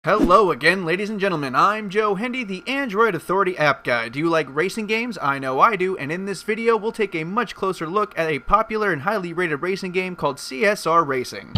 Hello again, ladies and gentlemen. I'm Joe Hendy, the Android Authority app guy. Do you like racing games? I know I do, and in this video we'll take a much closer look at a popular and highly rated racing game called CSR Racing.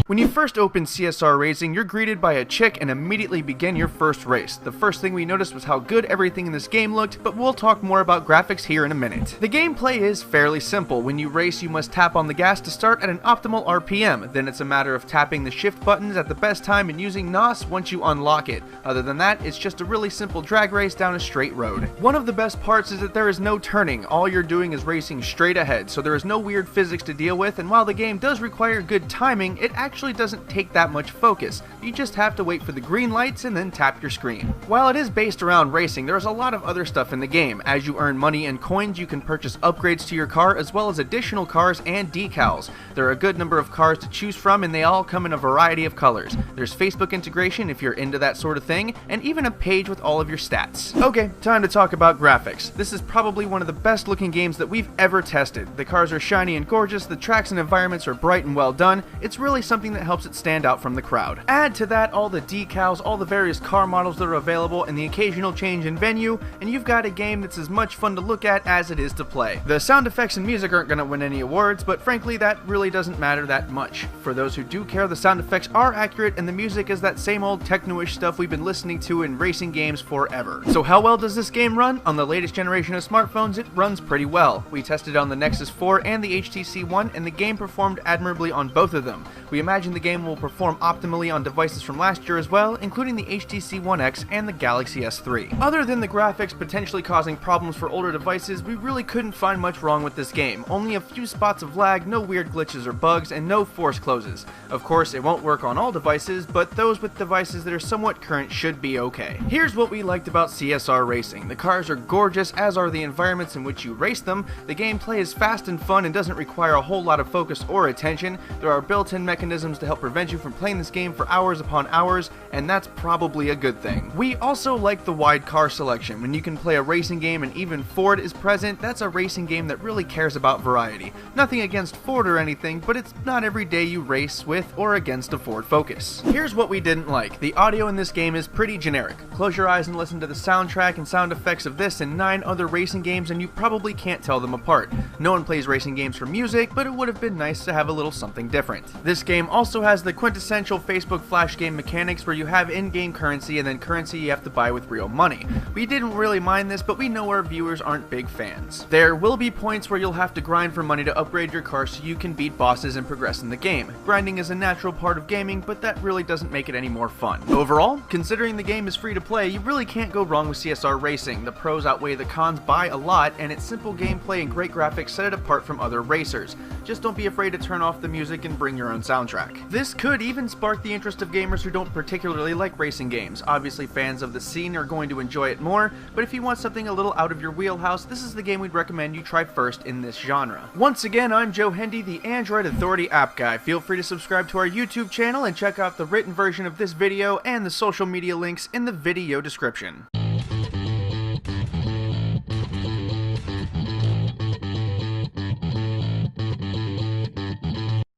When you first open CSR Racing, you're greeted by a chick and immediately begin your first race. The first thing we noticed was how good everything in this game looked, but we'll talk more about graphics here in a minute. The gameplay is fairly simple. When you race, you must tap on the gas to start at an optimal RPM. Then it's a matter of tapping the shift buttons at the best time and using NOS once you unlock it. Other than that, it's just a really simple drag race down a straight road. One of the best parts is that there is no turning. All you're doing is racing straight ahead, so there is no weird physics to deal with, and while the game does require good timing, it actually doesn't take that much focus. You just have to wait for the green lights and then tap your screen. While it is based around racing, there's a lot of other stuff in the game. As you earn money and coins, you can purchase upgrades to your car as well as additional cars and decals. There are a good number of cars to choose from and they all come in a variety of colors. There's Facebook integration if you're into that sort of thing, and even a page with all of your stats. Okay, time to talk about graphics. This is probably one of the best looking games that we've ever tested. The cars are shiny and gorgeous, the tracks and environments are bright and well done. It's really something that helps it stand out from the crowd. Add to that all the decals, all the various car models that are available, and the occasional change in venue, and you've got a game that's as much fun to look at as it is to play. The sound effects and music aren't going to win any awards, but frankly that really doesn't matter that much. For those who do care, the sound effects are accurate and the music is that same old techno-ish stuff we've been listening to in racing games forever. So how well does this game run? On the latest generation of smartphones, it runs pretty well. We tested on the Nexus 4 and the HTC One, and the game performed admirably on both of them. We imagine the game will perform optimally on devices from last year as well, including the HTC One X and the Galaxy S3. Other than the graphics potentially causing problems for older devices, we really couldn't find much wrong with this game. Only a few spots of lag, no weird glitches or bugs, and no force closes. Of course, it won't work on all devices, but those with devices that are somewhat current should be okay. Here's what we liked about CSR Racing. The cars are gorgeous, as are the environments in which you race them. The gameplay is fast and fun and doesn't require a whole lot of focus or attention. There are built-in mechanisms to help prevent you from playing this game for hours upon hours, and that's probably a good thing. We also like the wide car selection. When you can play a racing game and even Ford is present, that's a racing game that really cares about variety. Nothing against Ford or anything, but it's not every day you race with or against a Ford Focus. Here's what we didn't like. The audio in this game is pretty generic. Close your eyes and listen to the soundtrack and sound effects of this and 9 other racing games and you probably can't tell them apart. No one plays racing games for music, but it would have been nice to have a little something different. This game also has the quintessential Facebook Flash game mechanics where you have in-game currency and then currency you have to buy with real money. We didn't really mind this, but we know our viewers aren't big fans. There will be points where you'll have to grind for money to upgrade your car so you can beat bosses and progress in the game. Grinding is a natural part of gaming, but that really doesn't make it any more fun. Overall, considering the game is free to play, you really can't go wrong with CSR Racing. The pros outweigh the cons by a lot, and its simple gameplay and great graphics set it apart from other racers. Just don't be afraid to turn off the music and bring your own soundtrack. This could even spark the interest of gamers who don't particularly like racing games. Obviously fans of the scene are going to enjoy it more, but if you want something a little out of your wheelhouse, this is the game we'd recommend you try first in this genre. Once again, I'm Joe Hendy, the Android Authority app guy. Feel free to subscribe to our YouTube channel and check out the written version of this video and the social media links in the video description.